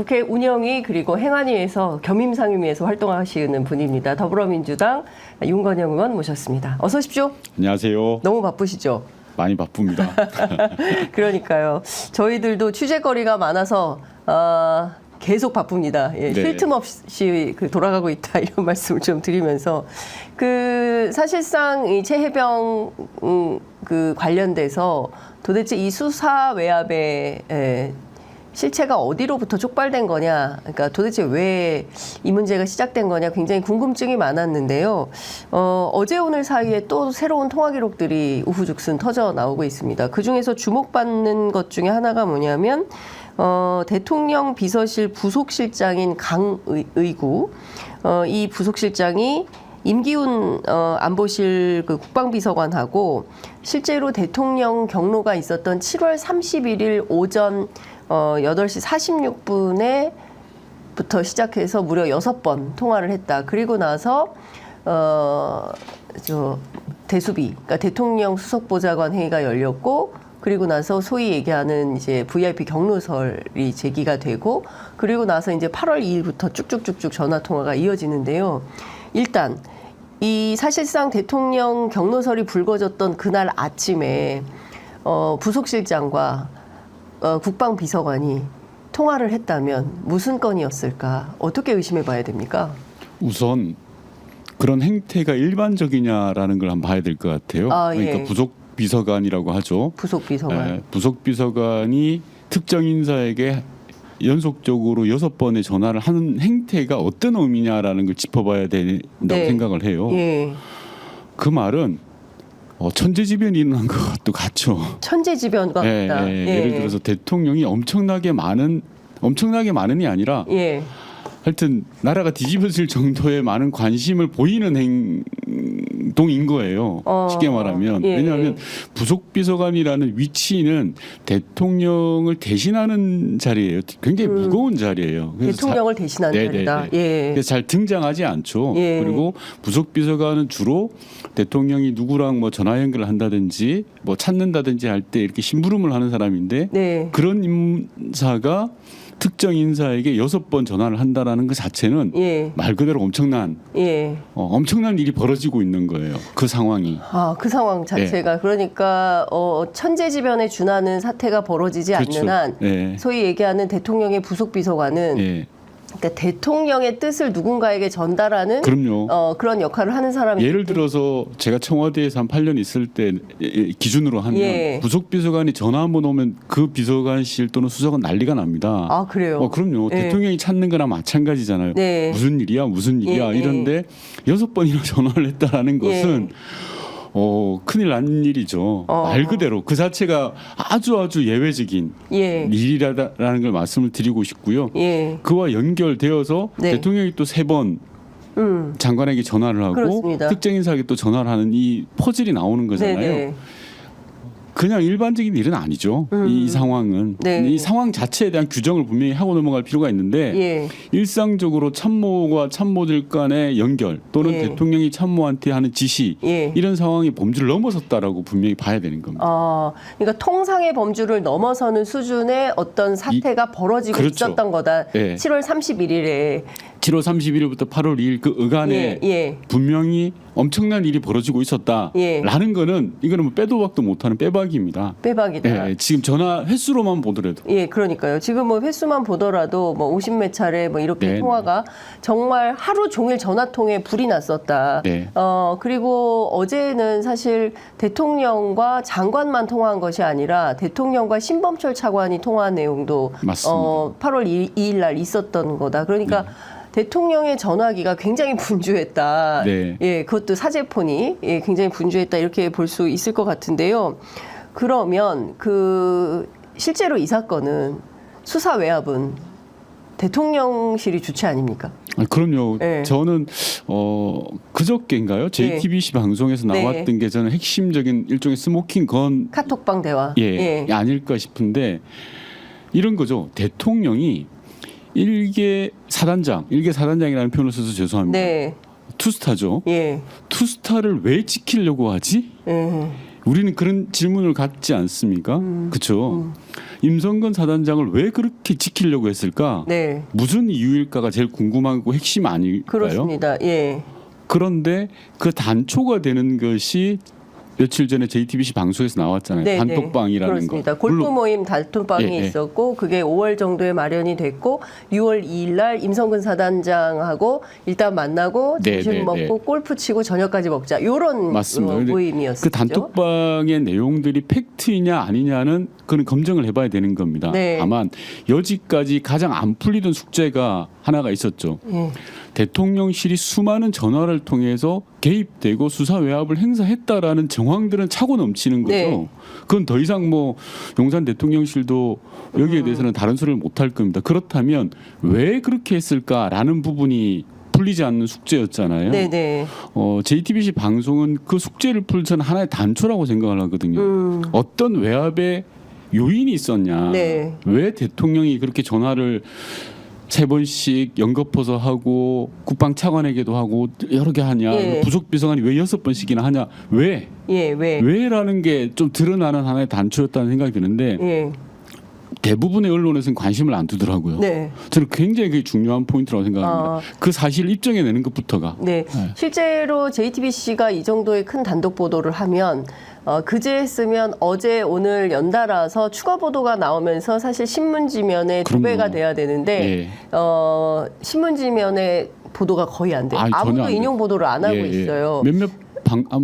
국회 운영위 그리고 행안위에서 겸임상임위에서 활동하시는 분입니다. 더불어민주당 윤건영 의원 모셨습니다. 어서 오십시오. 안녕하세요. 너무 바쁘시죠? 많이 바쁩니다. 그러니까요. 저희들도 취재거리가 많아서 계속 바쁩니다. 예, 네. 쉴 틈 없이 돌아가고 있다 이런 말씀을 좀 드리면서 사실상 이 최혜병 관련돼서 도대체 이 수사 외압의 실체가 어디로부터 촉발된 거냐, 그러니까 도대체 왜 이 문제가 시작된 거냐 굉장히 궁금증이 많았는데요. 어제 오늘 사이에 또 새로운 통화 기록들이 우후죽순 터져 나오고 있습니다. 그중에서 주목받는 것 중에 하나가 뭐냐면 대통령 비서실 부속실장인 강의구, 이 부속실장이 임기훈 안보실 국방비서관하고 실제로 대통령 경로가 있었던 7월 31일 오전 8시 46분에 부터 시작해서 무려 6번 통화를 했다. 그리고 나서 대수비, 그러니까 대통령 수석보좌관 회의가 열렸고, 그리고 나서 소위 얘기하는 이제 VIP 경로설이 제기가 되고, 그리고 나서 이제 8월 2일부터 쭉쭉쭉쭉 전화 통화가 이어지는데요. 일단 이 사실상 대통령 경로설이 불거졌던 그날 아침에 부속실장과 국방비서관이 통화를 했다면 무슨 건이었을까? 어떻게 의심해 봐야 됩니까? 우선 그런 행태가 일반적이냐라는 걸 한번 봐야 될 것 같아요. 그러니까 예. 부속비서관이라고 하죠. 부속비서관. 부속비서관이 특정 인사에게 연속적으로 6번의 전화를 하는 행태가 어떤 의미냐라는 걸 짚어봐야 된다고 네. 생각을 해요. 예. 그 말은 천재지변이 일어난 것도 같죠. 천재지변 같다. 예를 들어서 대통령이 엄청나게 많은이 아니라 예. 하여튼 나라가 뒤집어질 정도의 많은 관심을 보이는 행동인 거예요. 쉽게 말하면. 예. 왜냐하면 부속비서관이라는 위치는 대통령을 대신하는 자리예요. 굉장히 무거운 자리예요. 그래서 대통령을 대신하는 자리다. 예. 그래서 잘 등장하지 않죠. 예. 그리고 부속비서관은 주로 대통령이 누구랑 뭐 전화 연결을 한다든지 뭐 찾는다든지 할 때 이렇게 심부름을 하는 사람인데 네. 그런 인사가 특정 인사에게 6번 전화를 한다라는 것 자체는 예. 말 그대로 엄청난 일이 벌어지고 있는 거예요. 그 상황이. 그 상황 자체가 그러니까 천재지변에 준하는 사태가 벌어지지 그렇죠. 않는 한 예. 소위 얘기하는 대통령의 부속비서관은 예. 그러니까 대통령의 뜻을 누군가에게 전달하는 그럼요. 그런 역할을 하는 사람이 예를 들어서 제가 청와대에서 한 8년 있을 때 기준으로 하면 예. 부속비서관이 전화 한번 오면 그 비서관실 또는 수석은 난리가 납니다. 아 그래요? 그럼요. 예. 대통령이 찾는 거랑 마찬가지잖아요. 네. 무슨 일이야 예. 이런데 6번이나 전화를 했다라는 것은 큰일 난 일이죠. 말 그대로 그 자체가 아주 예외적인 일이라는 걸 말씀을 드리고 싶고요. 예. 그와 연결되어서 네. 대통령이 또 3번 장관에게 전화를 하고 그렇습니다. 특정 인사에게 또 전화를 하는 이 퍼즐이 나오는 거잖아요. 네네. 그냥 일반적인 일은 아니죠. 이 상황은. 네. 이 상황 자체에 대한 규정을 분명히 하고 넘어갈 필요가 있는데 예. 일상적으로 참모와 참모들 간의 연결 또는 예. 대통령이 참모한테 하는 지시 예. 이런 상황이 범주를 넘어섰다라고 분명히 봐야 되는 겁니다. 그러니까 통상의 범주를 넘어서는 수준의 어떤 사태가 벌어지고 그렇죠. 있었던 거다. 예. 7월 31일에 7월 31일부터 8월 2일 그 의간에 예. 분명히 엄청난 일이 벌어지고 있었다라는 거는 이거는 뭐 빼도 박도 못하는 빼박입니다. 빼박이다. 예, 지금 전화 횟수로만 보더라도. 예, 그러니까요. 지금 뭐 횟수만 보더라도 뭐 50몇 차례 뭐 이렇게 네. 통화가 정말 하루 종일 전화통에 불이 났었다. 네. 그리고 어제는 사실 대통령과 장관만 통화한 것이 아니라 대통령과 신범철 차관이 통화한 내용도 맞습니다. 8월 2일 날 있었던 거다. 그러니까 대통령의 전화기가 굉장히 분주했다. 네. 예, 그것도 사제폰이 굉장히 분주했다 이렇게 볼 수 있을 것 같은데요. 그러면 실제로 이 사건은 수사 외압은 대통령실이 주체 아닙니까? 그럼요. 네. 저는 그저께인가요? JTBC 방송에서 나왔던 게 저는 핵심적인 일종의 스모킹 건 카톡방 대화. 아닐까 싶은데 이런 거죠. 대통령이 일개 사단장이라는 표현을 써서 죄송합니다. 네. 투스타죠. 투스타를 왜 지키려고 하지? 우리는 그런 질문을 갖지 않습니까? 그렇죠. 임성근 사단장을 왜 그렇게 지키려고 했을까? 네. 무슨 이유일까가 제일 궁금하고 핵심 아닐까요? 그렇습니다. 예. 그런데 그 단초가 되는 것이 며칠 전에 JTBC 방송에서 나왔잖아요. 네, 단톡방이라는 그렇습니다. 거. 골프 물론 모임 단톡방이 예, 예. 있었고 그게 5월 정도에 마련이 됐고 6월 2일 날 임성근 사단장하고 일단 만나고 네, 점심 네, 먹고 네. 골프 치고 저녁까지 먹자. 이런 맞습니다. 근데 모임이었죠. 그 단톡방의 내용들이 팩트이냐 아니냐는 그건 검증을 해봐야 되는 겁니다. 네. 다만 여지까지 가장 안 풀리던 숙제가 하나가 있었죠. 예. 대통령실이 수많은 전화를 통해서 개입되고 수사 외압을 행사했다라는 정황들은 차고 넘치는 거죠. 네. 그건 더 이상 뭐 용산 대통령실도 여기에 대해서는 다른 소리를 못할 겁니다. 그렇다면 왜 그렇게 했을까라는 부분이 풀리지 않는 숙제였잖아요. 네네. JTBC 방송은 그 숙제를 풀 저는 하나의 단초라고 생각을 하거든요. 어떤 외압의 요인이 있었냐. 네. 왜 대통령이 그렇게 전화를 3번씩 연거푸서 하고 국방 차관에게도 하고 여러 개 하냐. 예. 부속 비서관이 왜 6번씩이나 하냐. 왜? 예, 왜? 왜라는 게 좀 드러나는 하나의 단초였다는 생각이 드는데 예. 대부분의 언론에서는 관심을 안 두더라고요. 네. 저는 굉장히 그게 중요한 포인트라고 생각합니다. 그 사실을 입증해내는 것부터가. 네. 실제로 JTBC가 이 정도의 큰 단독 보도를 하면 그제 했으면 어제 오늘 연달아서 추가 보도가 나오면서 사실 신문지면에 두 그럼요. 배가 돼야 되는데 신문지면에 보도가 거의 안 돼요. 아니, 전혀 아무도 안 돼요. 인용 보도를 안 하고 있어요. 몇몇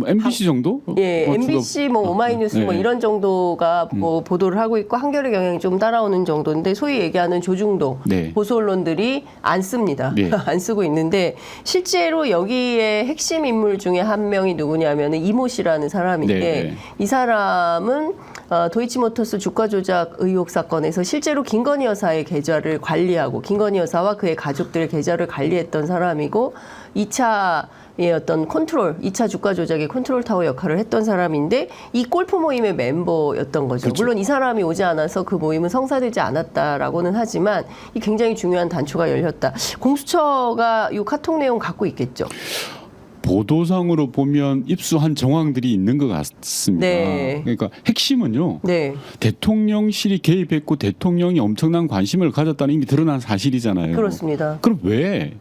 MBC 정도? 예, MBC 뭐 오마이뉴스 뭐 네. 이런 정도가 뭐 보도를 하고 있고 한겨레 경향이 좀 따라오는 정도인데 소위 얘기하는 조중동 네. 보수 언론들이 안 씁니다. 네. 안 쓰고 있는데 실제로 여기에 핵심 인물 중에 한 명이 누구냐면은 이모 씨라는 사람인데 네. 이 사람은 도이치모터스 주가 조작 의혹 사건에서 실제로 김건희 여사의 계좌를 관리하고 김건희 여사와 그의 가족들의 계좌를 관리했던 사람이고 2차의 어떤 컨트롤, 2차 주가 조작의 컨트롤 타워 역할을 했던 사람인데 이 골프 모임의 멤버였던 거죠. 그렇죠. 물론 이 사람이 오지 않아서 그 모임은 성사되지 않았다라고는 하지만 이 굉장히 중요한 단초가 열렸다. 공수처가 이 카톡 내용 갖고 있겠죠. 보도상으로 보면 입수한 정황들이 있는 것 같습니다. 네. 그러니까 핵심은요. 네. 대통령실이 개입했고 대통령이 엄청난 관심을 가졌다는 이미 드러난 사실이잖아요. 그렇습니다. 그럼 왜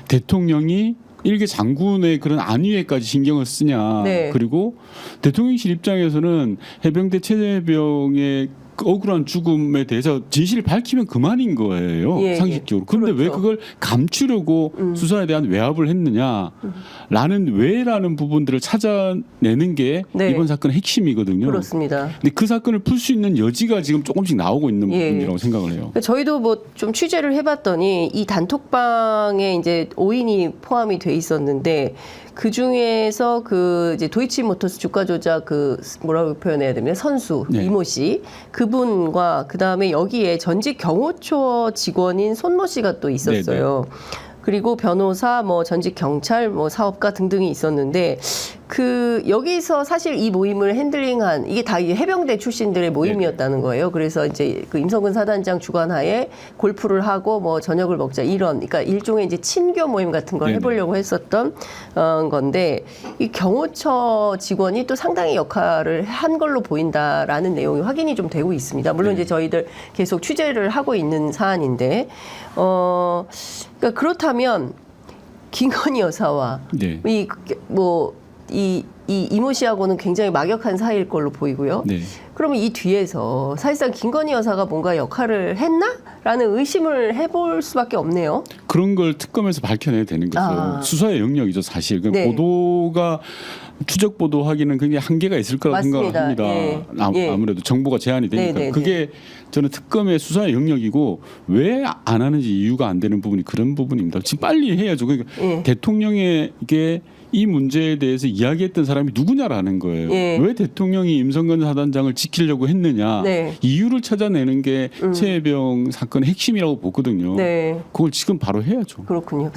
대통령이 일개 장군의 그런 안위에까지 신경을 쓰냐. 네. 그리고 대통령실 입장에서는 해병대 최재병의 그 억울한 죽음에 대해서 진실을 밝히면 그만인 거예요. 예, 상식적으로. 그런데 그렇죠. 왜 그걸 감추려고 수사에 대한 외압을 했느냐라는 왜라는 부분들을 찾아내는 게 네. 이번 사건의 핵심이거든요. 그렇습니다. 근데 그 사건을 풀 수 있는 여지가 지금 조금씩 나오고 있는 예. 부분이라고 생각을 해요. 그러니까 저희도 뭐 좀 취재를 해봤더니 이 단톡방에 이제 5인이 포함이 돼 있었는데 그 중에서 그 이제 도이치모터스 주가 조작 그 뭐라고 표현해야 되면 선수 네. 이모 씨 그분과 그 다음에 여기에 전직 경호처 직원인 손모 씨가 또 있었어요. 그리고 변호사, 뭐 전직 경찰, 뭐 사업가 등등이 있었는데 그 여기서 사실 이 모임을 핸들링한 이게 다 이 해병대 출신들의 모임이었다는 거예요. 그래서 이제 그 임성근 사단장 주관하에 골프를 하고 뭐 저녁을 먹자 이런 그러니까 일종의 이제 친교 모임 같은 걸 네네. 해보려고 했었던 건데 이 경호처 직원이 또 상당히 역할을 한 걸로 보인다라는 내용이 확인이 좀 되고 있습니다. 물론 네. 이제 저희들 계속 취재를 하고 있는 사안인데 그러니까 그렇다면 김건희 여사와 네. 이 이모 씨하고는 굉장히 막역한 사이일 걸로 보이고요. 네. 그러면 이 뒤에서 사실상 김건희 여사가 뭔가 역할을 했나? 라는 의심을 해볼 수밖에 없네요. 그런 걸 특검에서 밝혀내야 되는 거죠. 수사의 영역이죠, 사실. 네. 보도가 추적 보도하기는 굉장히 한계가 있을 거라고 맞습니다. 생각을 합니다. 예. 아무래도 정보가 제한이 되니까. 네, 네, 그게 저는 특검의 수사의 영역이고 왜 안 하는지 이유가 안 되는 부분이 그런 부분입니다. 지금 빨리 해야죠. 그러니까 예. 대통령에게 이 문제에 대해서 이야기했던 사람이 누구냐라는 거예요. 예. 왜 대통령이 임성근 사단장을 지키려고 했느냐. 네. 이유를 찾아내는 게 최혜병 사건의 핵심이라고 보거든요. 네. 그걸 지금 바로 해야죠. 그렇군요.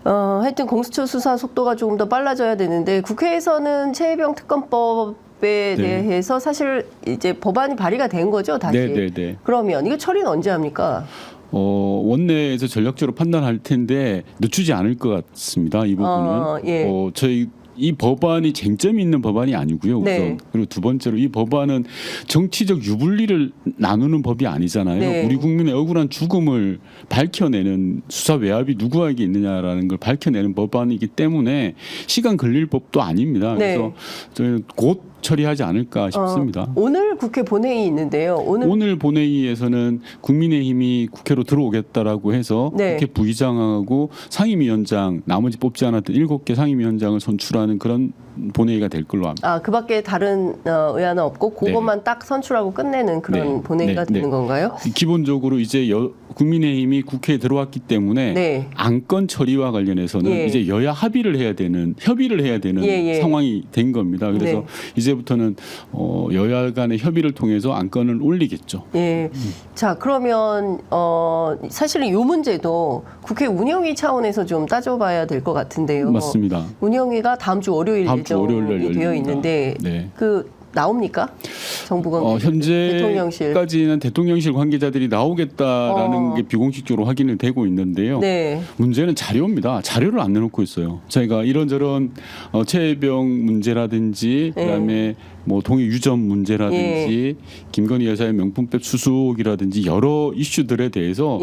하여튼 공수처 수사 속도가 조금 더 빨라져야 되는데 국회에서는 최혜병 특검법에 대해서 사실 이제 법안이 발의가 된 거죠, 다시. 네. 그러면 이거 처리는 언제 합니까? 원내에서 전략적으로 판단할 텐데 늦추지 않을 것 같습니다. 이 부분은 예. 저희 이 법안이 쟁점이 있는 법안이 아니고요. 우선. 네. 그리고 두 번째로 이 법안은 정치적 유불리를 나누는 법이 아니잖아요. 네. 우리 국민의 억울한 죽음을 밝혀내는 수사 외압이 누구에게 있느냐라는 걸 밝혀내는 법안이기 때문에 시간 걸릴 법도 아닙니다. 네. 그래서 저희는 곧 처리하지 않을까 싶습니다. 오늘 국회 본회의 있는데요. 오늘 본회의에서는 국민의힘이 국회로 들어오겠다라고 해서 네. 국회 부의장하고 상임위원장 나머지 뽑지 않았던 7개 상임위원장을 선출하는 그런 본회의가 될 걸로 압니다. 그 밖에 다른 의안은 없고 그것만 딱 선출하고 끝내는 그런 본회의가 되는 건가요? 기본적으로 이제 국민의힘이 국회에 들어왔기 때문에 네. 안건 처리와 관련해서는 예. 이제 여야 협의를 해야 되는 예. 상황이 된 겁니다. 그래서 네. 이제부터는 여야 간의 협의를 통해서 안건을 올리겠죠. 예. 자, 그러면 사실은 이 문제도 국회 운영위 차원에서 좀 따져봐야 될 것 같은데요. 맞습니다. 운영위가 다음 주 월요일 다음 주 월요일 날 예정이 되어 열립니다. 있는데 네. 나옵니까? 정부가 현재까지는 대통령실 관계자들이 나오겠다라는 게 비공식적으로 확인이 되고 있는데요. 네. 문제는 자료입니다. 자료를 안 내놓고 있어요. 저희가 이런저런 최혜병 문제라든지 그다음에 뭐 동해 유전 문제라든지 김건희 여사의 명품백 수수이라든지 여러 이슈들에 대해서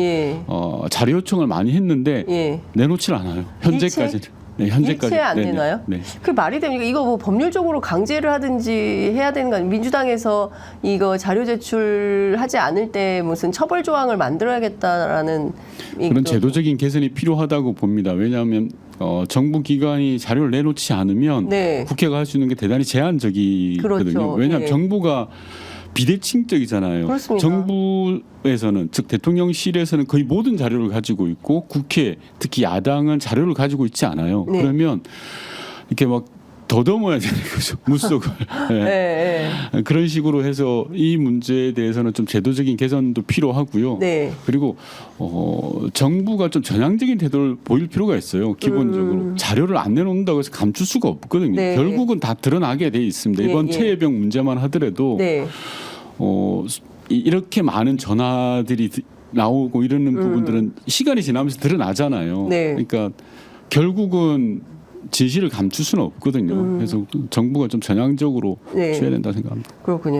자료 요청을 많이 했는데 내놓질 않아요. 현재까지는. 네, 현재까지 일체 안 되나요? 네. 그 말이 됩니까? 이거 뭐 법률적으로 강제를 하든지 해야 되는 거 아니에요? 민주당에서 이거 자료 제출하지 않을 때 무슨 처벌 조항을 만들어야겠다라는 그런 제도적인 개선이 필요하다고 봅니다. 왜냐하면 정부 기관이 자료를 내놓지 않으면 국회가 할 수 있는 게 대단히 제한적이거든요. 그렇죠. 왜냐하면 정부가 비대칭적이잖아요. 그렇습니다. 정부에서는 즉 대통령실에서는 거의 모든 자료를 가지고 있고 국회 특히 야당은 자료를 가지고 있지 않아요. 그러면 이렇게 막 더듬어야 되는 거죠. 물속을. 그런 식으로 해서 이 문제에 대해서는 좀 제도적인 개선도 필요하고요. 그리고 정부가 좀 전향적인 태도를 보일 필요가 있어요. 기본적으로 자료를 안 내놓는다고 해서 감출 수가 없거든요. 결국은 다 드러나게 돼 있습니다. 이번 최혜병 문제만 하더라도 이렇게 많은 전화들이 나오고 이러는 부분들은 시간이 지나면서 드러나잖아요. 그러니까 결국은 진실을 감출 수는 없거든요. 그래서 정부가 좀 전향적으로 취해야 된다 생각합니다. 그렇군요.